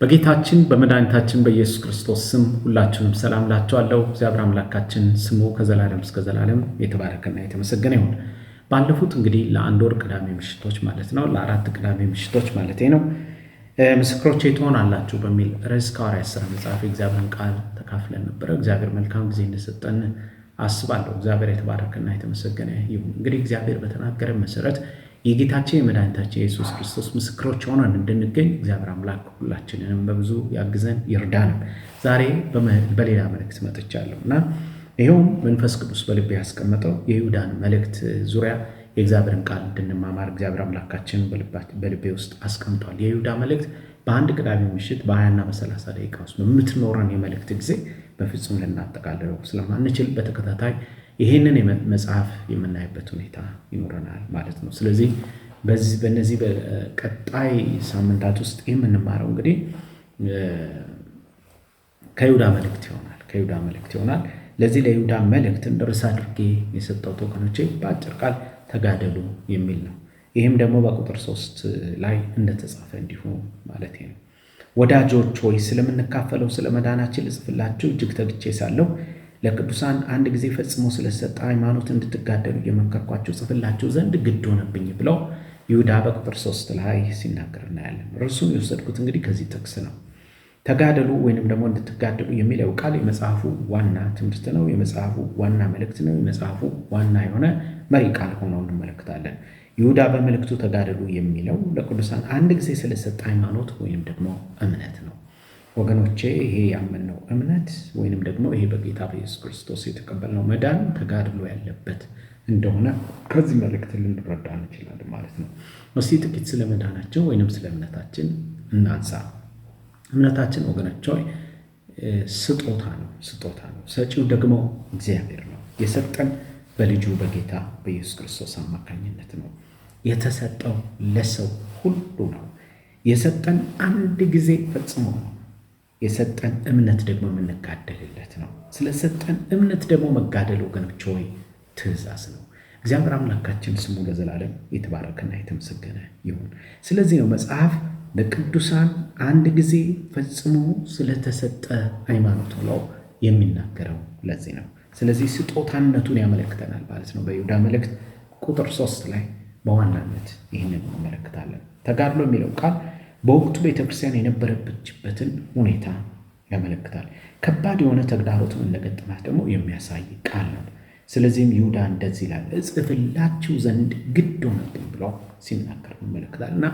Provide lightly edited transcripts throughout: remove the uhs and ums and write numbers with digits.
በጌታችን በመድኃኒታችን በኢየሱስ ክርስቶስ ስም ሁላችሁንም ሰላም ላችኋለሁ። እግዚአብሔር አምላካችን ስሙ ከዘላለም እስከ ዘላለም የተባረከና የተመሰገነ ይሁን። ባለፉት እንግዲህ ለአንድ ወር ቅዳሜ ምሽቶች ማለት ነው፣ ለአራት ቅዳሜ ምሽቶች ማለት ነው፣ ምስክሮቼ ትሆናላችሁ በሚል ርዕስ ከሐዋርያት ሥራ መጽሐፍ የእግዚአብሔርን ቃል ተካፍለን ነበረ። እግዚአብሔር መልካም ጊዜ እንደሰጠን አስባለሁ። እግዚአብሔር የተባረከና የተመሰገነ ይሁን። እንግዲህ እግዚአብሔር በተናገረ መሰረት የጌታችን የመድኃኒታችን የኢየሱስ ክርስቶስ ምስክሮች ሆነን እንድንገኝ እግዚአብሔር አምላክ ሁላችንንም በብዙ ያግዘን ይርዳንም። ዛሬ በሌላ መልእክት መጥቻለሁ እና ይኸውም መንፈስ ቅዱስ በልቤ ያስቀመጠው የይሁዳን መልእክት ዙሪያ የእግዚአብሔርን ቃል እንድንማማር እግዚአብሔር አምላካችን በልቤ ውስጥ አስቀምጧል። የይሁዳ መልእክት በአንድ ቅዳሜ ምሽት በ20ና በ30 ደቂቃ ውስጥ በምትኖረን የመልእክት ጊዜ በፍጹም ልናጠቃልለው ስለማንችል በተከታታይ ይህንን መጽሐፍ የምናይበት ሁኔታ ይኖረናል ማለት ነው። ስለዚህ በእነዚህ በቀጣይ ሳምንታት ውስጥ የምንማረው እንግዲህ ከይሁዳ መልእክት ይሆናል። ለዚህ ለይሁዳ መልእክትን ርዕስ አድርጌ የሰጠሁት ወገኖቼ በአጭር ቃል ተጋደሉ የሚል ነው። ይህም ደግሞ በቁጥር 3 ላይ እንደተጻፈ እንዲሁ ማለት ነው። ወዳጆች ሆይ ስለምንካፈለው ስለ መዳናችን ልጽፍላችሁ እጅግ ተግቼ ሳለሁ ለቅዱሳን አንድ ጊዜ ፈጽሞ ስለሰጠ ሃይማኖት እንድትጋደሉ እየመከርኳችሁ ጽፍላችሁ ዘንድ ግድ ሆነብኝ ብለው ይሁዳ በቁጥር 3 ላይ ሲናገር እናያለን። እርሱን የወሰድኩት እንግዲህ ከዚህ ጥቅስ ነው። ተጋደሉ ወይንም ደግሞ እንድትጋደሉ የሚለው ቃል የመጽሐፉ ዋና ትምህርት ነው። የመጽሐፉ ዋና መልእክት ነው። የመጽሐፉ ዋና የሆነ መሪ ቃል ሆኖ እንመለከታለን። ይሁዳ በመልእክቱ ተጋደሉ የሚለው ለቅዱሳን አንድ ጊዜ ስለሰጠ ሃይማኖት ወይንም ደግሞ እምነት ነው። ወገኖቼ ይሄ ያመንነው እምነት ወይንም ደግሞ ይሄ በጌታ በኢየሱስ ክርስቶስ የተቀበልነው መዳን ተጋድሎ ያለበት እንደሆነ ከዚህ መልእክት ልንረዳ እንችላለን ማለት ነው። እስቲ ጥቂት ስለ መዳናቸው ወይንም ስለ እምነታችን እናንሳ። እምነታችን ወገኖቼ ስጦታ ነው። ሰጪው ደግሞ እግዚአብሔር ነው። የሰጠን በልጁ በጌታ በኢየሱስ ክርስቶስ አማካኝነት ነው። የተሰጠው ለሰው ሁሉ ነው። የሰጠን አንድ ጊዜ ፈጽሞ ነው። የሰጠን እምነት ደግሞ የምንጋደልለት ነው። ስለሰጠን እምነት ደግሞ መጋደል ወገኖች ሆይ ትእዛዝ ነው። እግዚአብሔር አምላካችን ስሙ ለዘላለም የተባረከና የተመሰገነ ይሁን። ስለዚህ ነው መጽሐፍ ለቅዱሳን አንድ ጊዜ ፈጽሞ ስለተሰጠ ሃይማኖት ብለው የሚናገረው ለዚህ ነው። ስለዚህ ስጦታነቱን ያመለክተናል ማለት ነው። በይሁዳ መልእክት ቁጥር 3 ላይ በዋናነት ይህንን እንመለከታለን። ተጋድሎ የሚለው ቃል በወቅቱ ቤተክርስቲያን የነበረችበትን ሁኔታ ያመለክታል። ከባድ የሆነ ተግዳሮትን እንደገጠማት ደግሞ የሚያሳይ ቃል ነው። ስለዚህም ይሁዳ እንደዚህ ይላል፣ እጽፍላችሁ ዘንድ ግድ ሆነብኝ ብሎ ሲናገር እንመለከታል። እና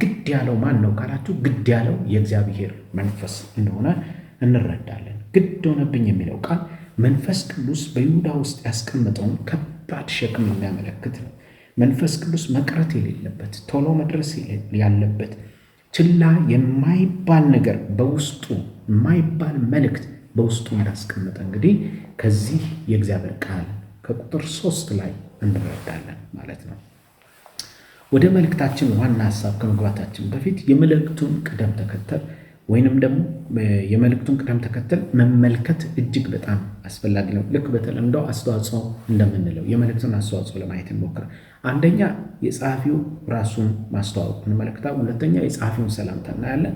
ግድ ያለው ማን ነው ካላችሁ፣ ግድ ያለው የእግዚአብሔር መንፈስ እንደሆነ እንረዳለን። ግድ ሆነብኝ የሚለው ቃል መንፈስ ቅዱስ በይሁዳ ውስጥ ያስቀመጠውን ከባድ ሸክም የሚያመለክት ነው። መንፈስ ቅዱስ መቅረት የሌለበት ቶሎ መድረስ ያለበት ችላ የማይባል ነገር በውስጡ የማይባል መልእክት በውስጡ እንዳስቀመጠ እንግዲህ ከዚህ የእግዚአብሔር ቃል ከቁጥር 3 ላይ እንረዳለን ማለት ነው። ወደ መልእክታችን ዋና ሀሳብ ከመግባታችን በፊት የመልእክቱን ቅደም ተከተል ወይንም ደግሞ የመልእክቱን ቅደም ተከተል መመልከት እጅግ በጣም አስፈላጊ ነው። ልክ በተለምዶ አስተዋጽኦ እንደምንለው የመልእክቱን አስተዋጽኦ ለማየት እንሞክር። አንደኛ የጸሐፊው ራሱን ማስተዋወቅ እንመለከታለን። ሁለተኛ የጸሐፊውን ሰላምታ እናያለን።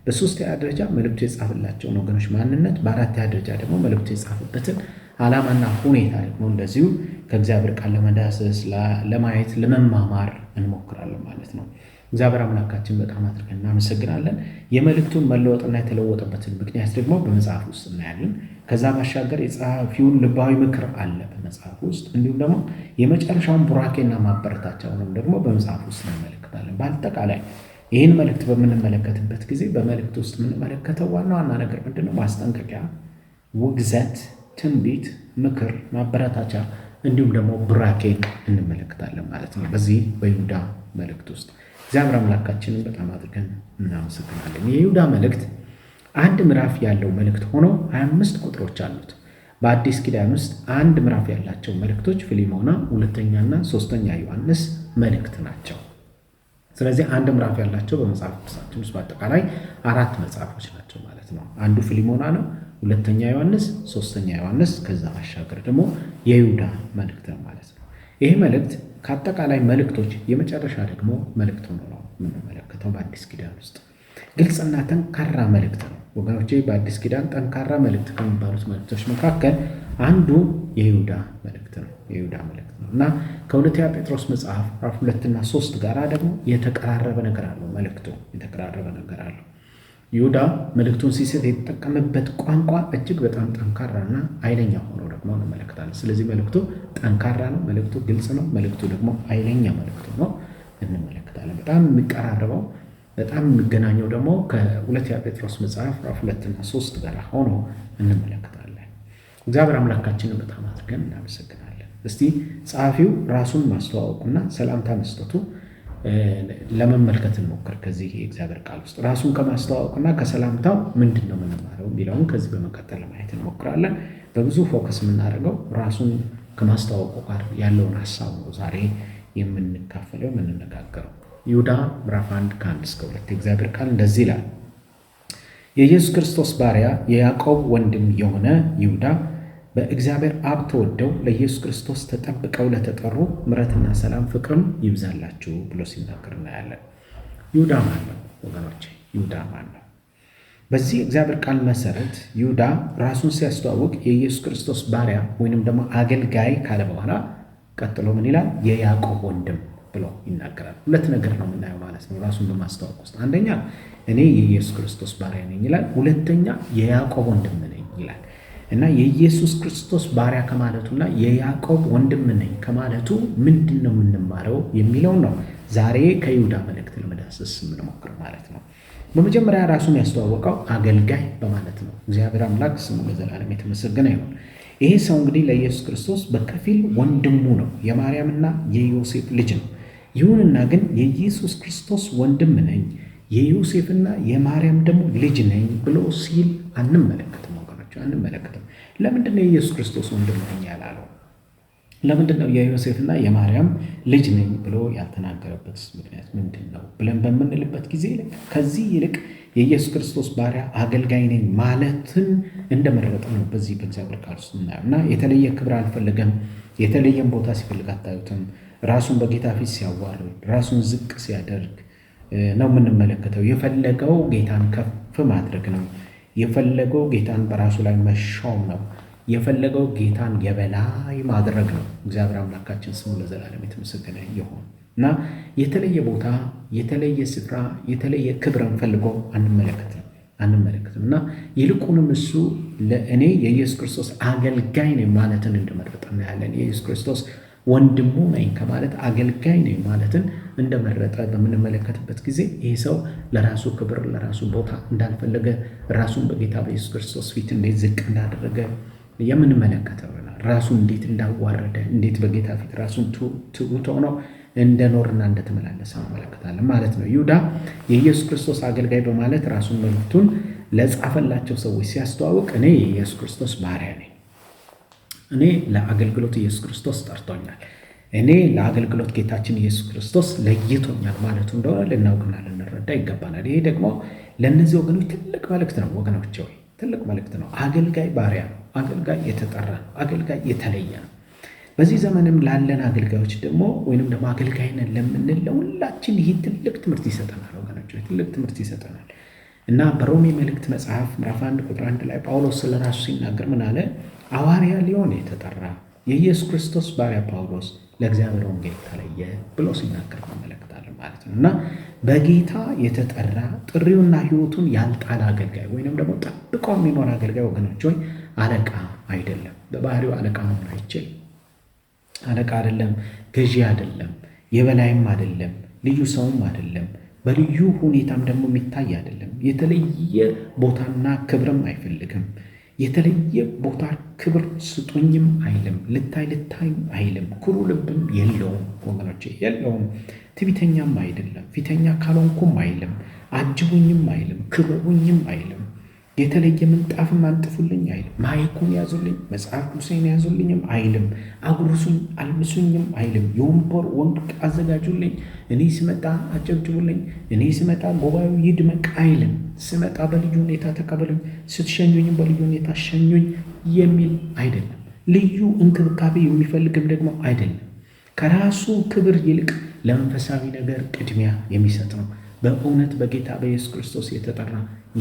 በሶስተኛ ደረጃ መልእክቱ የጻፈላቸውን ወገኖች ማንነት፣ በአራተኛ ደረጃ ደግሞ መልእክቱ የጻፈበትን ዓላማና ሁኔታ ደግሞ እንደዚሁ ከእግዚአብሔር ቃል ለመዳሰስ ለማየት ለመማማር እንሞክራለን ማለት ነው። እግዚአብሔር አምላካችን በጣም አድርገን እናመሰግናለን። የመልእክቱን መለወጥና የተለወጠበትን ምክንያት ደግሞ በመጽሐፍ ውስጥ እናያለን። ከዛ ባሻገር የጸሐፊውን ልባዊ ምክር አለ በመጽሐፍ ውስጥ፣ እንዲሁም ደግሞ የመጨረሻውን ቡራኬና ማበረታቻውንም ደግሞ በመጽሐፍ ውስጥ እንመለከታለን። በአጠቃላይ ይህን መልእክት በምንመለከትበት ጊዜ በመልእክት ውስጥ የምንመለከተው ዋና ነገር ምንድነው? ማስጠንቀቂያ፣ ውግዘት፣ ትንቢት፣ ምክር፣ ማበረታቻ እንዲሁም ደግሞ ቡራኬን እንመለከታለን ማለት ነው በዚህ በይሁዳ መልእክት ውስጥ። እግዚአብሔር አምላካችንን በጣም አድርገን እናመሰግናለን። የይሁዳ መልእክት አንድ ምዕራፍ ያለው መልእክት ሆኖ 25 ቁጥሮች አሉት። በአዲስ ኪዳን ውስጥ አንድ ምዕራፍ ያላቸው መልእክቶች ፊልሞና፣ ሁለተኛና ሶስተኛ ዮሐንስ መልእክት ናቸው። ስለዚህ አንድ ምዕራፍ ያላቸው በመጽሐፍ ቅዱሳችን ውስጥ በአጠቃላይ 4 መጽሐፎች ናቸው ማለት ነው። አንዱ ፊልሞና ነው፣ ሁለተኛ ዮሐንስ፣ ሶስተኛ ዮሐንስ፣ ከዛ ባሻገር ደግሞ የይሁዳ መልእክት ነው ማለት ነው። ይህ መልእክት ከአጠቃላይ መልእክቶች የመጨረሻ ደግሞ መልእክት ሆኖ ነው የምንመለከተው በአዲስ ኪዳን ውስጥ። ግልጽና ጠንካራ መልእክት ነው ወገኖቼ። በአዲስ ኪዳን ጠንካራ መልእክት ከሚባሉት መልእክቶች መካከል አንዱ የይሁዳ መልእክት ነው። የይሁዳ መልእክት ነው እና ከሁለተኛ ጴጥሮስ መጽሐፍ ምዕራፍ 2 እና 3 ጋር ደግሞ የተቀራረበ ነገር አለው። መልእክቱ የተቀራረበ ነገር አለው። ይሁዳ መልእክቱን ሲሰጥ የተጠቀመበት ቋንቋ እጅግ በጣም ጠንካራና ኃይለኛ ሆኖ ደግሞ እንመለከታለን። ስለዚህ መልእክቱ ጠንካራ ነው፣ መልእክቱ ግልጽ ነው፣ መልእክቱ ደግሞ ኃይለኛ መልእክቱ ነው እንመለከታለን። በጣም የሚቀራረበው በጣም የሚገናኘው ደግሞ ከሁለተኛ ጴጥሮስ መጽሐፍ ምዕራፍ 2 እና 3 ጋር ሆኖ እንመለከታለን። እግዚአብሔር አምላካችንን በጣም አድርገን እናመሰግናለን። እስቲ ጸሐፊው ራሱን ማስተዋወቁና ሰላምታ መስጠቱ ለመመልከት እንሞክር። ከዚህ የእግዚአብሔር ቃል ውስጥ ራሱን ከማስተዋወቁና ከሰላምታው ምንድን ነው የምንማረው የሚለውን ከዚህ በመቀጠል ለማየት እንሞክራለን። በብዙ ፎከስ የምናደርገው ራሱን ከማስተዋወቁ ጋር ያለውን ሀሳብ ነው ዛሬ የምንካፈለው የምንነጋገረው። ይሁዳ ምዕራፍ 1 ከ1 እስከ 2 የእግዚአብሔር ቃል እንደዚህ ይላል። የኢየሱስ ክርስቶስ ባሪያ የያዕቆብ ወንድም የሆነ ይሁዳ በእግዚአብሔር አብ ተወደው ለኢየሱስ ክርስቶስ ተጠብቀው ለተጠሩ ምሕረትና ሰላም ፍቅርም ይብዛላችሁ ብሎ ሲናገር እናያለን። ይሁዳ ማን ነው ወገኖቼ? ይሁዳ ማን ነው? በዚህ እግዚአብሔር ቃል መሰረት ይሁዳ ራሱን ሲያስተዋውቅ የኢየሱስ ክርስቶስ ባሪያ ወይንም ደግሞ አገልጋይ ካለ በኋላ ቀጥሎ ምን ይላል? የያዕቆብ ወንድም ብሎ ይናገራል። ሁለት ነገር ነው የምናየው ማለት ነው ራሱን በማስተዋወቅ ውስጥ። አንደኛ እኔ የኢየሱስ ክርስቶስ ባሪያ ነኝ ይላል። ሁለተኛ የያዕቆብ ወንድም ነኝ ይላል። እና የኢየሱስ ክርስቶስ ባሪያ ከማለቱና የያዕቆብ ወንድም ነኝ ከማለቱ ምንድን ነው የምንማረው የሚለውን ነው ዛሬ ከይሁዳ መልእክት ለመዳሰስ የምንሞክር ማለት ነው። በመጀመሪያ ራሱን ያስተዋወቀው አገልጋይ በማለት ነው። እግዚአብሔር አምላክ ስሙ ለዘላለም የተመሰገነ ይሁን። ይሄ ሰው እንግዲህ ለኢየሱስ ክርስቶስ በከፊል ወንድሙ ነው፣ የማርያምና የዮሴፍ ልጅ ነው። ይሁንና ግን የኢየሱስ ክርስቶስ ወንድም ነኝ፣ የዮሴፍና የማርያም ደግሞ ልጅ ነኝ ብሎ ሲል አንመለከትም ወገኖች፣ አንመለከትም። ለምንድን ነው የኢየሱስ ክርስቶስ ወንድም ነኝ ያላለው? ለምንድን ነው የዮሴፍና የማርያም ልጅ ነኝ ብሎ ያልተናገረበት ምክንያት ምንድን ነው ብለን በምንልበት ጊዜ ከዚህ ይልቅ የኢየሱስ ክርስቶስ ባሪያ አገልጋይ ነኝ ማለትን እንደመረጠ ነው በዚህ በእግዚአብሔር ቃል ውስጥ እናየው እና የተለየ ክብር አልፈለገም። የተለየም ቦታ ሲፈልግ አታዩትም። ራሱን በጌታ ፊት ሲያዋርድ፣ ራሱን ዝቅ ሲያደርግ ነው የምንመለከተው። የፈለገው ጌታን ከፍ ማድረግ ነው። የፈለገው ጌታን በራሱ ላይ መሾም ነው። የፈለገው ጌታን የበላይ ማድረግ ነው። እግዚአብሔር አምላካችን ስሙ ለዘላለም የተመሰገነ ይሁን እና የተለየ ቦታ፣ የተለየ ስፍራ፣ የተለየ ክብርን ፈልጎ አንመለከትም እና ይልቁንም እሱ ለእኔ የኢየሱስ ክርስቶስ አገልጋይ ነኝ ማለትን እንደመረጠ እናያለን። የኢየሱስ ክርስቶስ ወንድሙ ነኝ ከማለት አገልጋይ ነኝ ማለትን እንደመረጠ በምንመለከትበት ጊዜ ይህ ሰው ለራሱ ክብር፣ ለራሱ ቦታ እንዳልፈለገ፣ ራሱን በጌታ በኢየሱስ ክርስቶስ ፊት እንዴት ዝቅ እንዳደረገ የምንመለከተው ራሱን እንዴት እንዳዋረደ፣ እንዴት በጌታ ፊት ራሱን ትሑት ሆኖ እንደኖርና እንደተመላለሰ እንመለከታለን ማለት ነው። ይሁዳ የኢየሱስ ክርስቶስ አገልጋይ በማለት ራሱን መልእክቱን ለጻፈላቸው ሰዎች ሲያስተዋውቅ እኔ የኢየሱስ ክርስቶስ ባሪያ ነኝ፣ እኔ ለአገልግሎት ኢየሱስ ክርስቶስ ጠርቶኛል፣ እኔ ለአገልግሎት ጌታችን ኢየሱስ ክርስቶስ ለይቶኛል ማለቱ እንደሆነ ልናውቅና ልንረዳ ይገባናል። ይሄ ደግሞ ለእነዚህ ወገኖች ትልቅ መልእክት ነው ወገኖች፣ ወይ ትልቅ መልእክት ነው። አገልጋይ ባሪያ ነው። አገልጋይ የተጠራ ነው። አገልጋይ የተለየ ነው። በዚህ ዘመንም ላለን አገልጋዮች ደግሞ ወይንም ደግሞ አገልጋይ ነን ለምንል ለሁላችን ይህ ትልቅ ትምህርት ይሰጠናል ወገኖች፣ ትልቅ ትምህርት ይሰጠናል እና በሮሜ መልእክት መጽሐፍ ምዕራፍ 1 ቁጥር 1 ላይ ጳውሎስ ስለ ራሱ ሲናገር ምን አለ? ሐዋርያ ሊሆን የተጠራ የኢየሱስ ክርስቶስ ባሪያ ጳውሎስ ለእግዚአብሔር ወንጌል ተለየ ብሎ ሲናገር እንመለከታለን ማለት ነው እና በጌታ የተጠራ ጥሪውና ሕይወቱን ያልጣለ አገልጋይ ወይንም ደግሞ ጠብቆ የሚኖር አገልጋይ ወገኖች ሆይ አለቃ አይደለም። በባህሪው አለቃ መሆን አይችልም። አለቃ አይደለም፣ ገዢ አይደለም፣ የበላይም አይደለም፣ ልዩ ሰውም አይደለም፣ በልዩ ሁኔታም ደግሞ የሚታይ አይደለም። የተለየ ቦታና ክብርም አይፈልግም። የተለየ ቦታ ክብር ስጡኝም አይልም። ልታይም አይልም። ኩሩ ልብም የለውም ወገኖቼ፣ የለውም። ትዕቢተኛም አይደለም። ፊተኛ ካልሆንኩም አይልም። አጅቡኝም አይልም። ክበቡኝም አይልም። የተለየ ምንጣፍም አንጥፉልኝ አይልም። ማይኩን ያዙልኝ፣ መጽሐፍ ቅዱሴን ያዙልኝም አይልም። አጉርሱኝ አልብሱኝም አይልም። የወንበር ወንቅ አዘጋጁልኝ፣ እኔ ስመጣ አጨብጭቡልኝ፣ እኔ ስመጣ ጉባኤው ይድመቅ አይልም። ስመጣ በልዩ ሁኔታ ተቀበሉኝ፣ ስትሸኙኝም በልዩ ሁኔታ ሸኙኝ የሚል አይደለም። ልዩ እንክብካቤ የሚፈልግም ደግሞ አይደለም። ከራሱ ክብር ይልቅ ለመንፈሳዊ ነገር ቅድሚያ የሚሰጥ ነው። በእውነት በጌታ በኢየሱስ ክርስቶስ የተጠራ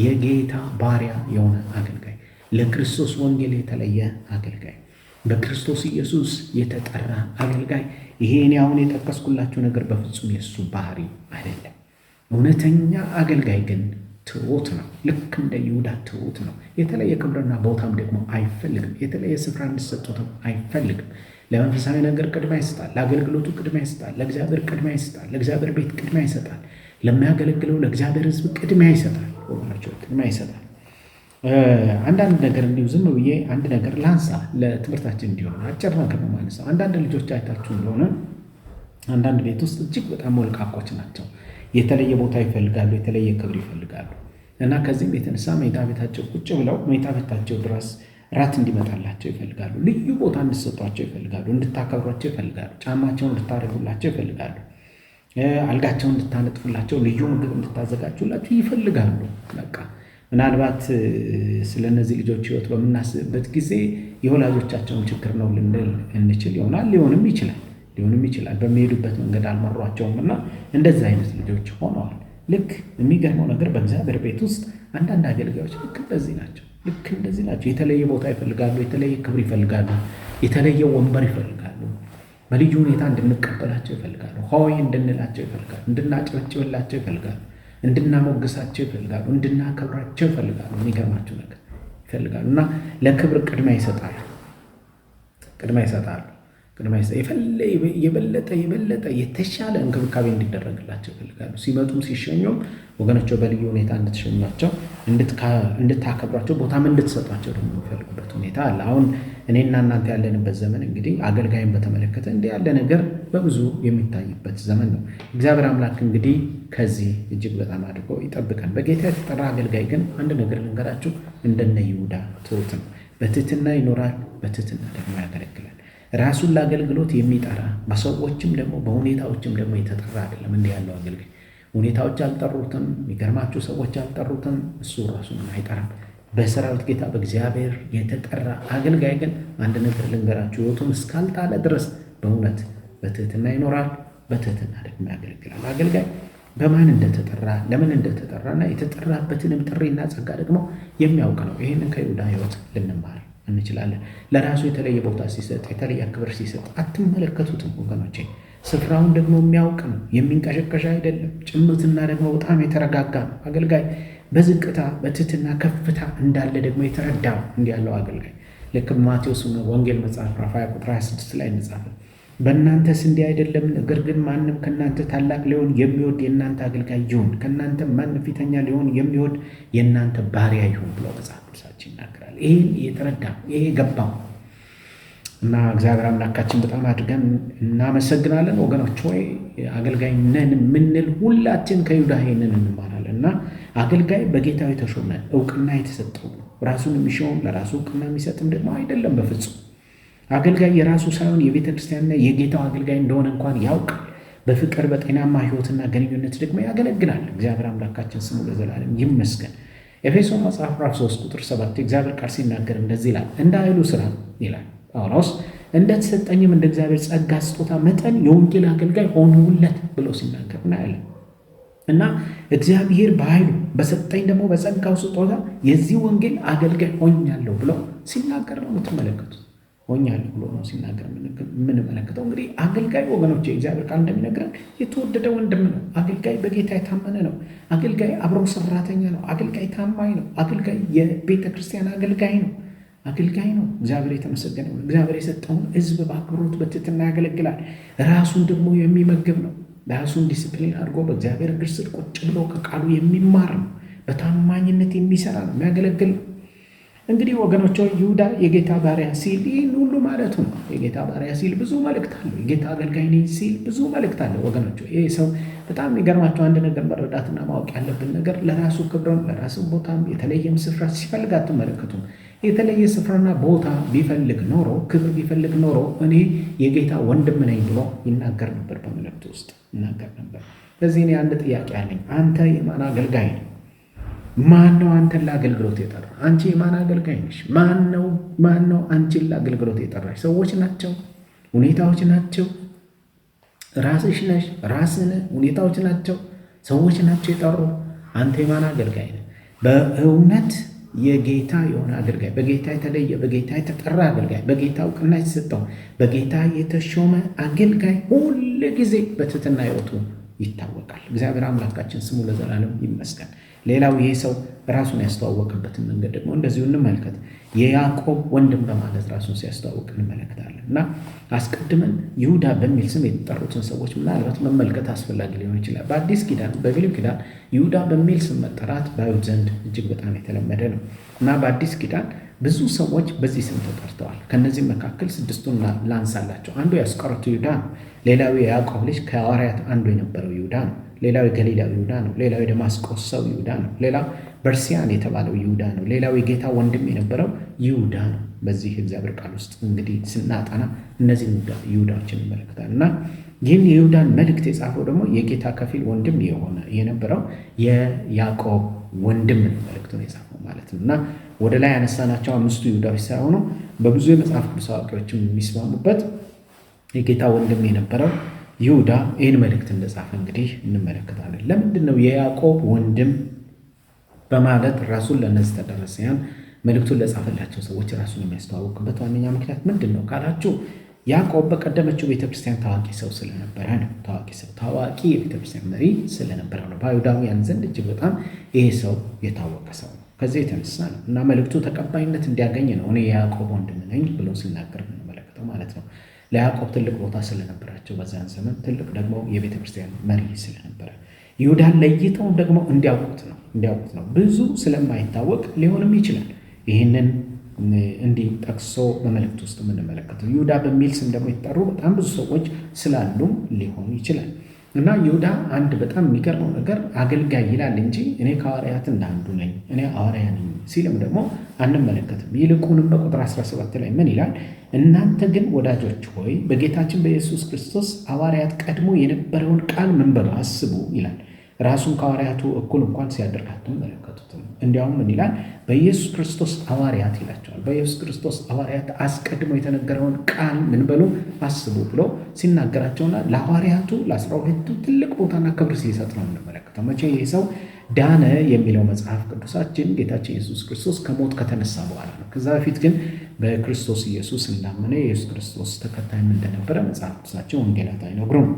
የጌታ ባሪያ የሆነ አገልጋይ፣ ለክርስቶስ ወንጌል የተለየ አገልጋይ፣ በክርስቶስ ኢየሱስ የተጠራ አገልጋይ። ይሄ እኔ አሁን የጠቀስኩላችሁ ነገር በፍጹም የእሱ ባህሪ አይደለም። እውነተኛ አገልጋይ ግን ትሑት ነው። ልክ እንደ ይሁዳ ትሑት ነው። የተለየ ክብርና ቦታም ደግሞ አይፈልግም። የተለየ ስፍራ እንዲሰጡትም አይፈልግም። ለመንፈሳዊ ነገር ቅድሚያ ይሰጣል። ለአገልግሎቱ ቅድሚያ ይሰጣል። ለእግዚአብሔር ቅድሚያ ይሰጣል። ለእግዚአብሔር ቤት ቅድሚያ ይሰጣል። ለሚያገለግለው ለእግዚአብሔር ሕዝብ ቅድሚያ ይሰጣል። ወገኖች ቅድሚያ ይሰጣል። አንዳንድ ነገር እንዲሁ ዝም ብዬ አንድ ነገር ላንሳ ለትምህርታችን እንዲሆን አጭር ነገር ነው ማነሳው። አንዳንድ ልጆች አይታችሁ እንደሆነ አንዳንድ ቤት ውስጥ እጅግ በጣም ሞልቃቆች ናቸው። የተለየ ቦታ ይፈልጋሉ፣ የተለየ ክብር ይፈልጋሉ እና ከዚህም የተነሳ መኝታ ቤታቸው ቁጭ ብለው መኝታ ቤታቸው ድረስ ራት እንዲመጣላቸው ይፈልጋሉ። ልዩ ቦታ እንድትሰጧቸው ይፈልጋሉ። እንድታከብሯቸው ይፈልጋሉ። ጫማቸውን እንድታደርጉላቸው ይፈልጋሉ። አልጋቸውን እንድታነጥፉላቸው፣ ልዩ ምግብ እንድታዘጋጁላቸው ይፈልጋሉ። በቃ ምናልባት ስለ እነዚህ ልጆች ሕይወት በምናስብበት ጊዜ የወላጆቻቸውን ችግር ነው ልንል እንችል ይሆናል። ሊሆንም ይችላል። በሚሄዱበት መንገድ አልመሯቸውም እና እንደዚህ አይነት ልጆች ሆነዋል። ልክ የሚገርመው ነገር በእግዚአብሔር ቤት ውስጥ አንዳንድ አገልጋዮች ልክ እንደዚህ ናቸው። የተለየ ቦታ ይፈልጋሉ። የተለየ ክብር ይፈልጋሉ። የተለየ ወንበር ይፈልጋሉ። በልዩ ሁኔታ እንድንቀበላቸው ይፈልጋሉ። ሆይ እንድንላቸው ይፈልጋሉ። እንድናጨበጭብላቸው ይፈልጋሉ። እንድናሞግሳቸው ይፈልጋሉ። እንድናከብራቸው ይፈልጋሉ። የሚገርማቸው ነገር ይፈልጋሉ እና ለክብር ቅድሚያ ይሰጣሉ። የበለጠ የተሻለ እንክብካቤ እንዲደረግላቸው ይፈልጋሉ። ሲመጡም ሲሸኙም ወገኖቸው በልዩ ሁኔታ እንድትሸኟቸው፣ እንድታከብሯቸው፣ ቦታም እንድትሰጧቸው ደግሞ የሚፈልጉበት ሁኔታ አለ። አሁን እኔና እናንተ ያለንበት ዘመን እንግዲህ አገልጋይን በተመለከተ እንዲህ ያለ ነገር በብዙ የሚታይበት ዘመን ነው። እግዚአብሔር አምላክ እንግዲህ ከዚህ እጅግ በጣም አድርጎ ይጠብቀን። በጌታ የተጠራ አገልጋይ ግን አንድ ነገር ልንገራችሁ፣ እንደነ ይሁዳ ትሑት ነው። በትህትና ይኖራል፣ በትህትና ደግሞ ያገለግላል። ራሱን ለአገልግሎት የሚጠራ በሰዎችም ደግሞ በሁኔታዎችም ደግሞ የተጠራ አይደለም። እንዲህ ያለው አገልጋይ ሁኔታዎች አልጠሩትም፣ የሚገርማችሁ ሰዎች አልጠሩትም፣ እሱ ራሱን አይጠራም። በሰራዊት ጌታ በእግዚአብሔር የተጠራ አገልጋይ ግን አንድ ነገር ልንገራችሁ፣ ሕይወቱን እስካልጣለ ድረስ በእውነት በትህትና ይኖራል፣ በትህትና ደግሞ ያገለግላል። አገልጋይ በማን እንደተጠራ ለምን እንደተጠራና የተጠራበትንም ጥሪና ጸጋ ደግሞ የሚያውቅ ነው። ይህንን ከይሁዳ ሕይወት ልንማር እንችላለን። ለራሱ የተለየ ቦታ ሲሰጥ፣ የተለየ ክብር ሲሰጥ አትመለከቱትም ወገኖቼ። ስፍራውን ደግሞ የሚያውቅ ነው። የሚንቀሸቀሽ አይደለም። ጭምትና ደግሞ በጣም የተረጋጋ ነው። አገልጋይ በዝቅታ በትህትና ከፍታ እንዳለ ደግሞ የተረዳ ነው። እንዲህ ያለው አገልጋይ ልክ ማቴዎስ ወንጌል መጽሐፍ ምዕራፍ 20 ቁጥር 26 ላይ እንጻፈ በእናንተስ እንዲህ አይደለም? ነገር ግን ማንም ከእናንተ ታላቅ ሊሆን የሚወድ የእናንተ አገልጋይ ይሁን፣ ከእናንተ ማንም ፊተኛ ሊሆን የሚወድ የእናንተ ባሪያ ይሁን ብሎ መጽሐፍ ቅዱሳችን ይናገራል። ይህን የተረዳ ይሄ ገባው እና እግዚአብሔር አምላካችን በጣም አድርገን እናመሰግናለን። ወገኖች ሆይ አገልጋይ ነን የምንል ሁላችን ከይሁዳ ይህንን እንማራለን እና አገልጋይ በጌታው የተሾመ እውቅና የተሰጠው ራሱን የሚሾም ለራሱ እውቅና የሚሰጥም ደግሞ አይደለም በፍጹም። አገልጋይ የራሱ ሳይሆን የቤተ ክርስቲያንና የጌታው አገልጋይ እንደሆነ እንኳን ያውቃል። በፍቅር በጤናማ ሕይወትና ግንኙነት ደግሞ ያገለግላል። እግዚአብሔር አምላካችን ስሙ ለዘላለም ይመስገን። ኤፌሶን መጽሐፍ ምዕራፍ 3 ቁጥር 7 እግዚአብሔር ቃል ሲናገር እንደዚህ ይላል፣ እንደ ኃይሉ ሥራ ይላል ጳውሎስ እንደተሰጠኝም እንደ እግዚአብሔር ጸጋ ስጦታ መጠን የወንጌል አገልጋይ ሆንሁለት ብሎ ሲናገር እናያለን። እና እግዚአብሔር በኃይሉ በሰጠኝ ደግሞ በጸጋው ስጦታ የዚህ ወንጌል አገልጋይ ሆኛለሁ ብሎ ሲናገር ነው የምትመለከቱት። ሆኛለሁ ብሎ ነው ሲናገር የምንመለከተው። እንግዲህ አገልጋይ ወገኖች የእግዚአብሔር ቃል እንደሚነግረን የተወደደ ወንድም ነው። አገልጋይ በጌታ የታመነ ነው። አገልጋይ አብሮ ሰራተኛ ነው። አገልጋይ ታማኝ ነው። አገልጋይ የቤተ ክርስቲያን አገልጋይ ነው። እግዚአብሔር የተመሰገነ ነው። እግዚአብሔር የሰጠውን ሕዝብ በአክብሮት በትህትና ያገለግላል። ራሱን ደግሞ የሚመግብ ነው። ራሱን ዲስፕሊን አድርጎ በእግዚአብሔር እግር ስር ቁጭ ብሎ ከቃሉ የሚማር ነው። በታማኝነት የሚሰራ ነው፣ የሚያገለግል ነው። እንግዲህ ወገኖች ይሁዳ የጌታ ባሪያ ሲል ይህን ሁሉ ማለቱ ነው። የጌታ ባሪያ ሲል ብዙ መልእክት አለው። የጌታ አገልጋይ ነኝ ሲል ብዙ መልእክት አለው። ወገኖች ይህ ሰው በጣም የሚገርማቸው አንድ ነገር መረዳትና ማወቅ ያለብን ነገር ለራሱ ክብረን ለራሱ ቦታም የተለየም ስፍራ ሲፈልግ አትመለከቱም። የተለየ ስፍራና ቦታ ቢፈልግ ኖሮ ክብር ቢፈልግ ኖሮ እኔ የጌታ ወንድም ነኝ ብሎ ይናገር ነበር። በመልእክቱ ውስጥ ይናገር ነበር። ለዚህ እኔ አንድ ጥያቄ አለኝ። አንተ የማን አገልጋይ ነው? ማን ነው አንተን ለአገልግሎት የጠራ? አንቺ የማን አገልጋይ ነሽ? ማን ነው አንቺን ለአገልግሎት የጠራሽ? ሰዎች ናቸው? ሁኔታዎች ናቸው? ራስሽ ነሽ? ራስን? ሁኔታዎች ናቸው? ሰዎች ናቸው የጠሩ። አንተ የማን አገልጋይ ነህ? በእውነት የጌታ የሆነ አገልጋይ፣ በጌታ የተለየ፣ በጌታ የተጠራ አገልጋይ፣ በጌታ እውቅና የተሰጠው፣ በጌታ የተሾመ አገልጋይ ሁል ጊዜ በትሕትና ሕይወቱ ይታወቃል። እግዚአብሔር አምላካችን ስሙ ለዘላለም ይመስገን። ሌላው ይህ ሰው ራሱን ያስተዋወቀበትን መንገድ ደግሞ እንደዚሁ እንመልከት። የያዕቆብ ወንድም በማለት ራሱን ሲያስተዋወቅ እንመለከታለን እና አስቀድመን ይሁዳ በሚል ስም የተጠሩትን ሰዎች ምናልባት መመልከት አስፈላጊ ሊሆን ይችላል። በአዲስ ኪዳን በብሉይ ኪዳን ይሁዳ በሚል ስም መጠራት በአይሁድ ዘንድ እጅግ በጣም የተለመደ ነው እና በአዲስ ኪዳን ብዙ ሰዎች በዚህ ስም ተጠርተዋል። ከነዚህም መካከል ስድስቱን ላንሳላቸው። አንዱ የአስቆሮቱ ይሁዳ ነው። ሌላው የያዕቆብ ልጅ ከሐዋርያት አንዱ የነበረው ይሁዳ ነው። ሌላው የገሊላው ይሁዳ ነው። ሌላው የደማስቆስ ሰው ይሁዳ ነው። ሌላው በርሲያን የተባለው ይሁዳ ነው። ሌላው የጌታ ወንድም የነበረው ይሁዳ ነው። በዚህ እግዚአብሔር ቃል ውስጥ እንግዲህ ስናጠና እነዚህ ይሁዳዎችን እንመለከታል እና ይህን የይሁዳን መልእክት የጻፈው ደግሞ የጌታ ከፊል ወንድም የነበረው የያዕቆብ ወንድም መልእክቱን የጻፈው ማለት ነው እና ወደ ላይ ያነሳናቸው አምስቱ ይሁዳዎች ሳይሆኑ በብዙ የመጽሐፍ ቅዱስ አዋቂዎችም የሚስማሙበት የጌታ ወንድም የነበረው ይሁዳ ይህን መልእክት እንደጻፈ እንግዲህ እንመለከታለን። ለምንድን ነው የያዕቆብ ወንድም በማለት ራሱን ለእነዚህ ተደረሰያን መልእክቱን ለጻፈላቸው ሰዎች ራሱን የሚያስተዋውቅበት ዋነኛ ምክንያት ምንድን ነው ካላችሁ፣ ያዕቆብ በቀደመችው ቤተክርስቲያን ታዋቂ ሰው ስለነበረ ነው። ታዋቂ የቤተክርስቲያን መሪ ስለነበረ ነው። በአይሁዳውያን ዘንድ እጅግ በጣም ይሄ ሰው የታወቀ ሰው ነው። ከዚህ የተነሳ ነው እና መልእክቱ ተቀባይነት እንዲያገኝ ነው እኔ የያዕቆብ ወንድም ነኝ ብሎ ሲናገር የምንመለከተው ማለት ነው። ለያዕቆብ ትልቅ ቦታ ስለነበራቸው በዚያን ዘመን ትልቅ ደግሞ የቤተ ክርስቲያን መሪ ስለነበረ ይሁዳን ለይተው ደግሞ እንዲያውቁት ነው። ብዙ ስለማይታወቅ ሊሆንም ይችላል ይህንን እንዲህ ጠቅሶ በመልእክት ውስጥ የምንመለከተው። ይሁዳ በሚል ስም ደግሞ የተጠሩ በጣም ብዙ ሰዎች ስላሉ ሊሆኑ ይችላል እና ይሁዳ አንድ በጣም የሚገርመው ነገር አገልጋይ ይላል እንጂ እኔ ከሐዋርያት እንዳንዱ ነኝ፣ እኔ ሐዋርያ ነኝ ሲልም ደግሞ አንመለከትም። ይልቁንም በቁጥር 17 ላይ ምን ይላል? እናንተ ግን ወዳጆች ሆይ በጌታችን በኢየሱስ ክርስቶስ ሐዋርያት ቀድሞ የነበረውን ቃል ምን በሉ አስቡ ይላል። ራሱን ከሐዋርያቱ እኩል እንኳን ሲያደርግ አትመለከቱትም። እንዲያውም ምን ይላል? በኢየሱስ ክርስቶስ ሐዋርያት ይላቸዋል። በኢየሱስ ክርስቶስ ሐዋርያት አስቀድሞ የተነገረውን ቃል ምን በሉ አስቡ ብሎ ሲናገራቸውና ለሐዋርያቱ ለ12ቱ ትልቅ ቦታና ክብር ሲሰጥ ነው የምንመለከተው። መቼ ይህ ሰው ዳነ የሚለው መጽሐፍ ቅዱሳችን ጌታችን ኢየሱስ ክርስቶስ ከሞት ከተነሳ በኋላ ነው። ከዛ በፊት ግን በክርስቶስ ኢየሱስ እንዳመነ የኢየሱስ ክርስቶስ ተከታይም እንደነበረ መጽሐፍ ቅዱሳችን ወንጌላት አይነግሩንም።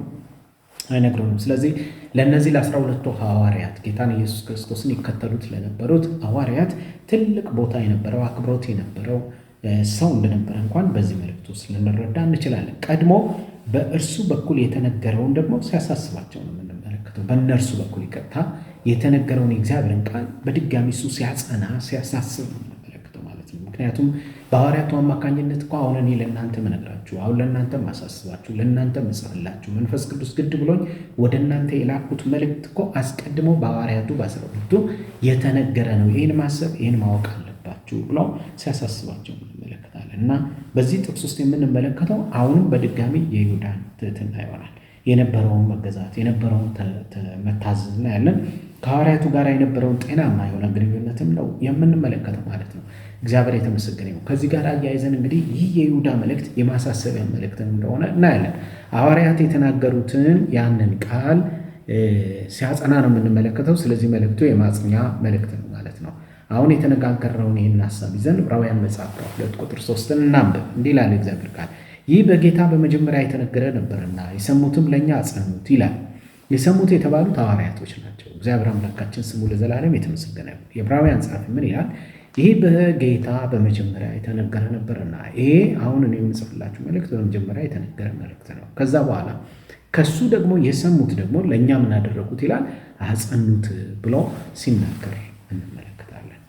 ስለዚህ ለእነዚህ ለ12ቱ ሐዋርያት ጌታን ኢየሱስ ክርስቶስን ይከተሉት ለነበሩት ሐዋርያት ትልቅ ቦታ የነበረው አክብሮት የነበረው ሰው እንደነበረ እንኳን በዚህ መልእክት ውስጥ ልንረዳ እንችላለን። ቀድሞ በእርሱ በኩል የተነገረውን ደግሞ ሲያሳስባቸው ነው የምንመለከተው። በእነርሱ በኩል ይቀጥታ የተነገረውን የእግዚአብሔርን ቃል በድጋሚ እሱ ሲያጸና ሲያሳስብ ነው የምንመለከተው ማለት ነው። ምክንያቱም በሐዋርያቱ አማካኝነት እኮ አሁን እኔ ለእናንተ መነግራችሁ፣ አሁን ለእናንተ ማሳስባችሁ፣ ለእናንተ መጽፍላችሁ መንፈስ ቅዱስ ግድ ብሎኝ ወደ እናንተ የላኩት መልእክት እኮ አስቀድሞ በሐዋርያቱ በ12ቱ የተነገረ ነው። ይህን ማሰብ ይህን ማወቅ አለባችሁ ብሎ ሲያሳስባቸው እንመለከታለን እና በዚህ ጥቅስ ውስጥ የምንመለከተው አሁንም በድጋሚ የይሁዳን ትሕትና ይሆናል። የነበረውን መገዛት የነበረውን መታዘዝ እናያለን። ከሐዋርያቱ ጋር የነበረውን ጤናማ የሆነ ግንኙነትም ነው የምንመለከተው ማለት ነው። እግዚአብሔር የተመሰገነ ነው። ከዚህ ጋር አያይዘን እንግዲህ ይህ የይሁዳ መልእክት የማሳሰቢያ መልእክት እንደሆነ እናያለን። ሐዋርያት የተናገሩትን ያንን ቃል ሲያጸና ነው የምንመለከተው። ስለዚህ መልእክቱ የማጽኛ መልእክት ነው ማለት ነው። አሁን የተነጋገርነውን ይህን ሀሳብ ይዘን ዕብራውያን መጽሐፍ 2 ቁጥር 3 እናንብብ። እንዲህ ይላል እግዚአብሔር ቃል፣ ይህ በጌታ በመጀመሪያ የተነገረ ነበርና የሰሙትም ለእኛ አጸኑት ይላል። የሰሙት የተባሉት ሐዋርያቶች ናቸው። እግዚአብሔር አምላካችን ስሙ ለዘላለም የተመሰገነ ነው። የዕብራውያን ጸሐፊ ምን ይላል? ይህ በጌታ በመጀመሪያ የተነገረ ነበርና። ይሄ አሁን እኔ የምጽፍላችሁ መልእክት በመጀመሪያ የተነገረ መልእክት ነው። ከዛ በኋላ ከሱ ደግሞ የሰሙት ደግሞ ለእኛ ምን አደረጉት ይላል? አጸኑት ብሎ ሲናገር እንመለከታለን።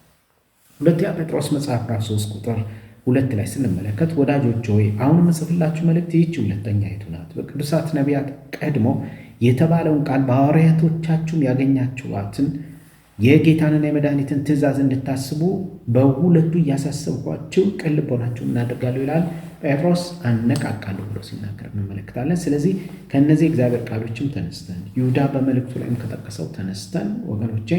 ሁለተኛ ጴጥሮስ መጽሐፍ 3 ቁጥር 2 ላይ ስንመለከት ወዳጆች ሆይ አሁን የምጽፍላችሁ መልእክት ይህች ሁለተኛይቱ ናት። በቅዱሳት ነቢያት ቀድሞ የተባለውን ቃል በሐዋርያቶቻችሁም ያገኛችኋትን የጌታንና የመድኃኒትን ትእዛዝ እንድታስቡ በሁለቱ እያሳሰብኳችሁ ቅን ልቦናችሁን እናደርጋለሁ ይላል ጴጥሮስ። አነቃቃለሁ ብሎ ሲናገር እንመለከታለን። ስለዚህ ከእነዚህ እግዚአብሔር ቃሎችም ተነስተን ይሁዳ በመልእክቱ ላይም ከጠቀሰው ተነስተን ወገኖቼ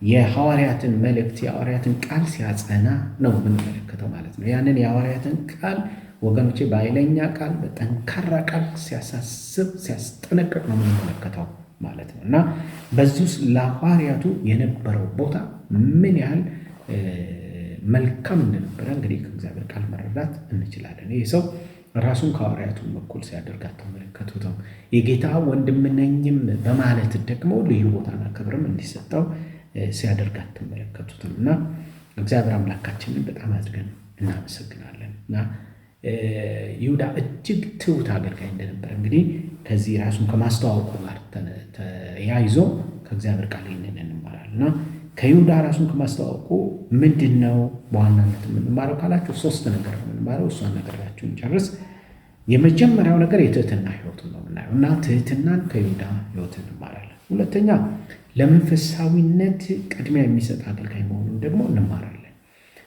የሐዋርያትን መልእክት የሐዋርያትን ቃል ሲያጸና ነው የምንመለከተው ማለት ነው። ያንን የሐዋርያትን ቃል ወገኖቼ በኃይለኛ ቃል በጠንካራ ቃል ሲያሳስብ ሲያስጠነቅቅ ነው የምንመለከተው ማለት ነው እና በዚህ ውስጥ ለሐዋርያቱ የነበረው ቦታ ምን ያህል መልካም እንደነበረ እንግዲህ ከእግዚአብሔር ቃል መረዳት እንችላለን። ይህ ሰው ራሱን ከሐዋርያቱ እኩል ሲያደርግ አትመለከቱትም። የጌታ ወንድም ነኝም በማለት ደግሞ ልዩ ቦታና ክብርም እንዲሰጠው ሲያደርግ አትመለከቱትም እና እግዚአብሔር አምላካችንን በጣም አድርገን እናመሰግናለን እና ይሁዳ እጅግ ትሑት አገልጋይ እንደነበረ እንግዲህ ከዚህ ራሱን ከማስተዋወቁ ጋር ተያይዞ ከእግዚአብሔር ቃል ይህንን እንማራለን እና ከይሁዳ ራሱን ከማስተዋወቁ ምንድን ነው በዋናነት የምንማረው ካላችሁ 3 ነገር የምንማረው። እሷን ነገራችሁ እንጨርስ። የመጀመሪያው ነገር የትህትና ሕይወቱን ነው የምናየው እና ትህትናን ከይሁዳ ሕይወት እንማራለን። ሁለተኛ ለመንፈሳዊነት ቅድሚያ የሚሰጥ አገልጋይ መሆኑን ደግሞ እንማራለን።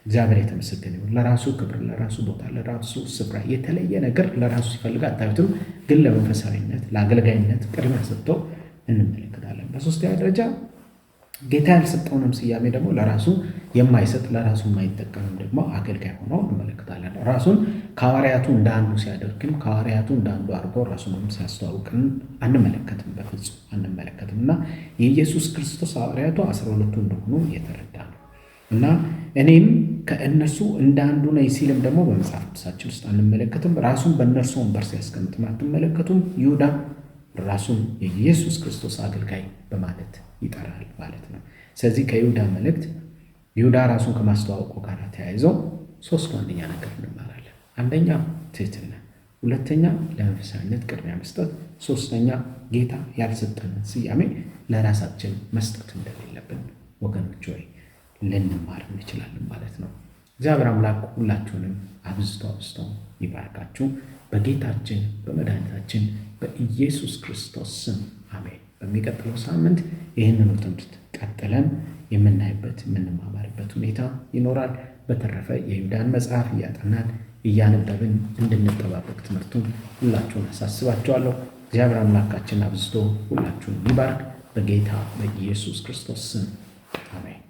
እግዚአብሔር የተመሰገነ ይሁን። ለራሱ ክብር፣ ለራሱ ቦታ፣ ለራሱ ስፍራ የተለየ ነገር ለራሱ ሲፈልግ አታዩትም፣ ግን ለመንፈሳዊነት ለአገልጋይነት ቅድሚያ ሰጥቶ እንመለከታለን። በሶስተኛ ደረጃ ጌታ ያልሰጠውንም ስያሜ ደግሞ ለራሱ የማይሰጥ ለራሱ የማይጠቀምም ደግሞ አገልጋይ ሆኖ እንመለከታለን። ራሱን ከሐዋርያቱ እንደ አንዱ ሲያደርግም ከሐዋርያቱ እንደ አንዱ አድርጎ ራሱንም ሲያስተዋውቅን አንመለከትም፣ በፍጹም አንመለከትም እና የኢየሱስ ክርስቶስ ሐዋርያቱ 12 እንደሆኑ የተረዳ ነው እና እኔም ከእነሱ እንደ አንዱ ነኝ ሲልም ደግሞ በመጽሐፍ ቅዱሳችን ውስጥ አንመለከትም። ራሱን በእነርሱ ወንበር ሲያስቀምጥም አትመለከቱም። ይሁዳ ራሱን የኢየሱስ ክርስቶስ አገልጋይ በማለት ይጠራል ማለት ነው። ስለዚህ ከይሁዳ መልእክት ይሁዳ ራሱን ከማስተዋወቁ ጋር ተያይዘው 3 ዋነኛ ነገር እንማራለን። አንደኛ ትህትና፣ ሁለተኛ ለመንፈሳዊነት ቅድሚያ መስጠት፣ ሶስተኛ ጌታ ያልሰጠንን ስያሜ ለራሳችን መስጠት እንደሌለብን ወገኖች ሆይ ልንማር እንችላለን ማለት ነው። እግዚአብሔር አምላክ ሁላችሁንም አብዝቶ ይባርካችሁ። በጌታችን በመድኃኒታችን በኢየሱስ ክርስቶስ ስም አሜን። በሚቀጥለው ሳምንት ይህንኑ ትምህርት ቀጥለን የምናይበት የምንማማርበት ሁኔታ ይኖራል። በተረፈ የይሁዳን መጽሐፍ እያጠናን እያነበብን እንድንጠባበቅ ትምህርቱን ሁላችሁን አሳስባችኋለሁ። እግዚአብሔር አምላካችን አብዝቶ ሁላችሁን ይባርክ። በጌታ በኢየሱስ ክርስቶስ ስም አሜን።